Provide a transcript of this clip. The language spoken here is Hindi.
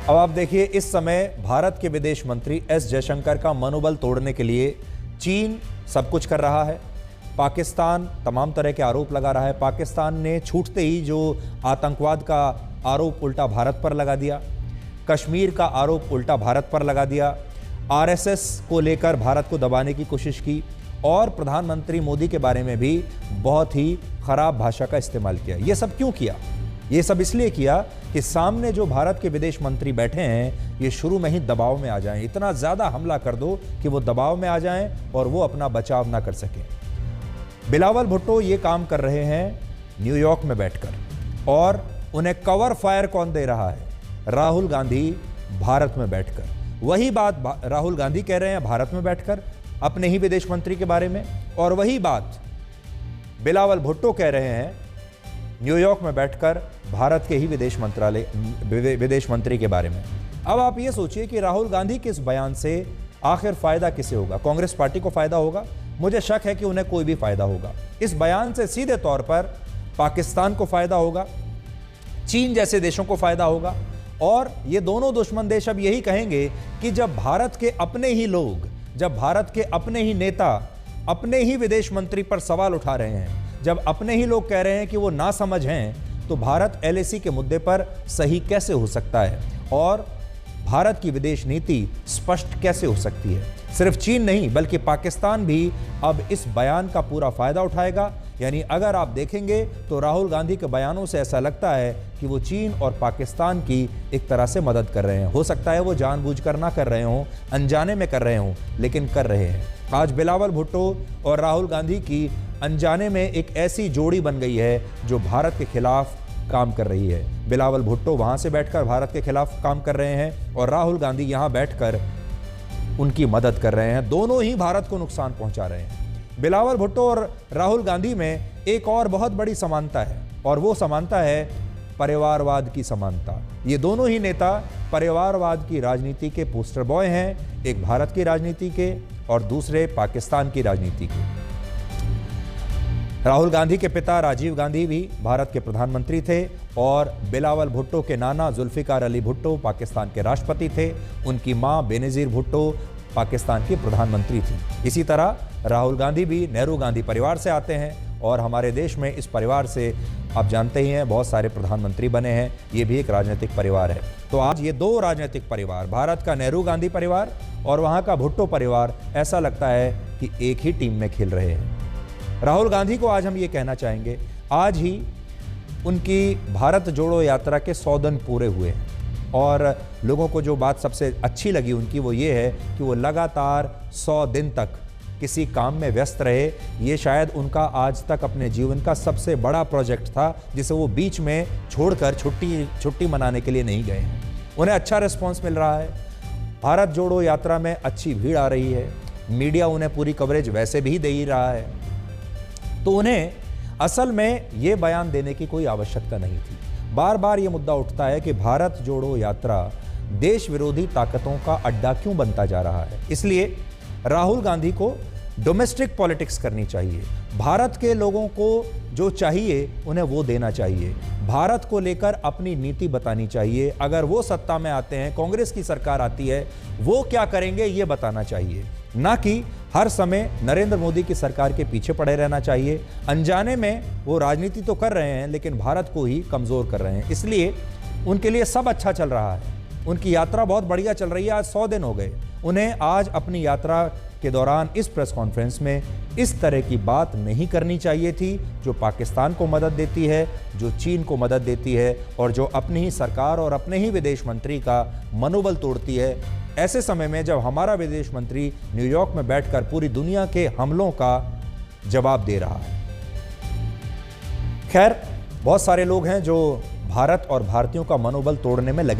अब आप देखिए, इस समय भारत के विदेश मंत्री एस जयशंकर का मनोबल तोड़ने के लिए चीन सब कुछ कर रहा है। पाकिस्तान तमाम तरह के आरोप लगा रहा है। पाकिस्तान ने छूटते ही जो आतंकवाद का आरोप उल्टा भारत पर लगा दिया, कश्मीर का आरोप उल्टा भारत पर लगा दिया, आरएसएस को लेकर भारत को दबाने की कोशिश की और प्रधानमंत्री मोदी के बारे में भी बहुत ही खराब भाषा का इस्तेमाल किया। ये सब क्यों किया? ये सब इसलिए किया कि सामने जो भारत के विदेश मंत्री बैठे हैं ये शुरू में ही दबाव में आ जाएं। इतना ज़्यादा हमला कर दो कि वो दबाव में आ जाएं और वो अपना बचाव ना कर सकें। बिलावल भुट्टो ये काम कर रहे हैं न्यूयॉर्क में बैठकर, और उन्हें कवर फायर कौन दे रहा है? राहुल गांधी भारत में बैठकर। वही बात राहुल गांधी कह रहे हैं भारत में बैठकर अपने ही विदेश मंत्री के बारे में, और वही बात बिलावल भुट्टो कह रहे हैं न्यूयॉर्क में बैठकर भारत के ही विदेश मंत्री के बारे में। अब आप ये सोचिए कि राहुल गांधी के इस बयान से आखिर फायदा किसे होगा? कांग्रेस पार्टी को फायदा होगा? मुझे शक है कि उन्हें कोई भी फायदा होगा। इस बयान से सीधे तौर पर पाकिस्तान को फायदा होगा, चीन जैसे देशों को फायदा होगा, और ये दोनों दुश्मन देश अब यही कहेंगे कि जब भारत के अपने ही लोग, जब भारत के अपने ही नेता अपने ही विदेश मंत्री पर सवाल उठा रहे हैं, जब अपने ही लोग कह रहे हैं कि वो नासमझ हैं, तो भारत एलएसी के मुद्दे पर सही कैसे हो सकता है और भारत की विदेश नीति स्पष्ट कैसे हो सकती है? सिर्फ चीन नहीं बल्कि पाकिस्तान भी अब इस बयान का पूरा फायदा उठाएगा। यानी अगर आप देखेंगे तो राहुल गांधी के बयानों से ऐसा लगता है कि वो चीन और पाकिस्तान की एक तरह से मदद कर रहे हैं। हो सकता है वो जानबूझकर ना कर रहे हों, अनजाने में कर रहे हों, लेकिन कर रहे हैं। आज बिलावल भुट्टो और राहुल गांधी की अनजाने में एक ऐसी जोड़ी बन गई है जो भारत के खिलाफ काम कर रही है। बिलावल भुट्टो वहां से बैठकर भारत के खिलाफ काम कर रहे हैं और राहुल गांधी यहां बैठकर उनकी मदद कर रहे हैं। दोनों ही भारत को नुकसान पहुंचा रहे हैं। बिलावल भुट्टो और राहुल गांधी में एक और बहुत बड़ी समानता है, और वो समानता है परिवारवाद की समानता। ये दोनों ही नेता परिवारवाद की राजनीति के पोस्टर बॉय हैं, एक भारत की राजनीति के और दूसरे पाकिस्तान की राजनीति के। राहुल गांधी के पिता राजीव गांधी भी भारत के प्रधानमंत्री थे और बिलावल भुट्टो के नाना जुल्फिकार अली भुट्टो पाकिस्तान के राष्ट्रपति थे। उनकी मां बेनजीर भुट्टो पाकिस्तान की प्रधानमंत्री थी। इसी तरह राहुल गांधी भी नेहरू गांधी परिवार से आते हैं और हमारे देश में इस परिवार से आप जानते ही हैं बहुत सारे प्रधानमंत्री बने हैं। ये भी एक राजनीतिक परिवार है। तो आज ये दो राजनीतिक परिवार, भारत का नेहरू गांधी परिवार और वहाँ का भुट्टो परिवार, ऐसा लगता है कि एक ही टीम में खेल रहे हैं। राहुल गांधी को आज हम ये कहना चाहेंगे, आज ही उनकी भारत जोड़ो यात्रा के 100 दिन पूरे हुए हैं और लोगों को जो बात सबसे अच्छी लगी उनकी वो ये है कि वो लगातार 100 दिन तक किसी काम में व्यस्त रहे। ये शायद उनका आज तक अपने जीवन का सबसे बड़ा प्रोजेक्ट था जिसे वो बीच में छोड़कर छुट्टी मनाने के लिए नहीं गए हैं। उन्हें अच्छा रिस्पॉन्स मिल रहा है। भारत जोड़ो यात्रा में अच्छी भीड़ आ रही है। मीडिया उन्हें पूरी कवरेज वैसे भी दे ही रहा है। तो उन्हें असल में ये बयान देने की कोई आवश्यकता नहीं थी। बार बार ये मुद्दा उठता है कि भारत जोड़ो यात्रा देश विरोधी ताकतों का अड्डा क्यों बनता जा रहा है। इसलिए राहुल गांधी को डोमेस्टिक पॉलिटिक्स करनी चाहिए। भारत के लोगों को जो चाहिए उन्हें वो देना चाहिए। भारत को लेकर अपनी नीति बतानी चाहिए। अगर वो सत्ता में आते हैं, कांग्रेस की सरकार आती है, वो क्या करेंगे ये बताना चाहिए, ना कि हर समय नरेंद्र मोदी की सरकार के पीछे पड़े रहना चाहिए। अनजाने में वो राजनीति तो कर रहे हैं लेकिन भारत को ही कमज़ोर कर रहे हैं। इसलिए उनके लिए सब अच्छा चल रहा है। उनकी यात्रा बहुत बढ़िया चल रही है। आज 100 दिन हो गए। उन्हें आज अपनी यात्रा के दौरान इस प्रेस कॉन्फ्रेंस में इस तरह की बात नहीं करनी चाहिए थी जो पाकिस्तान को मदद देती है, जो चीन को मदद देती है और जो अपनी ही सरकार और अपने ही विदेश मंत्री का मनोबल तोड़ती है। ऐसे समय में जब हमारा विदेश मंत्री न्यूयॉर्क में बैठकर पूरी दुनिया के हमलों का जवाब दे रहा है। खैर, बहुत सारे लोग हैं जो भारत और भारतीयों का मनोबल तोड़ने में लगे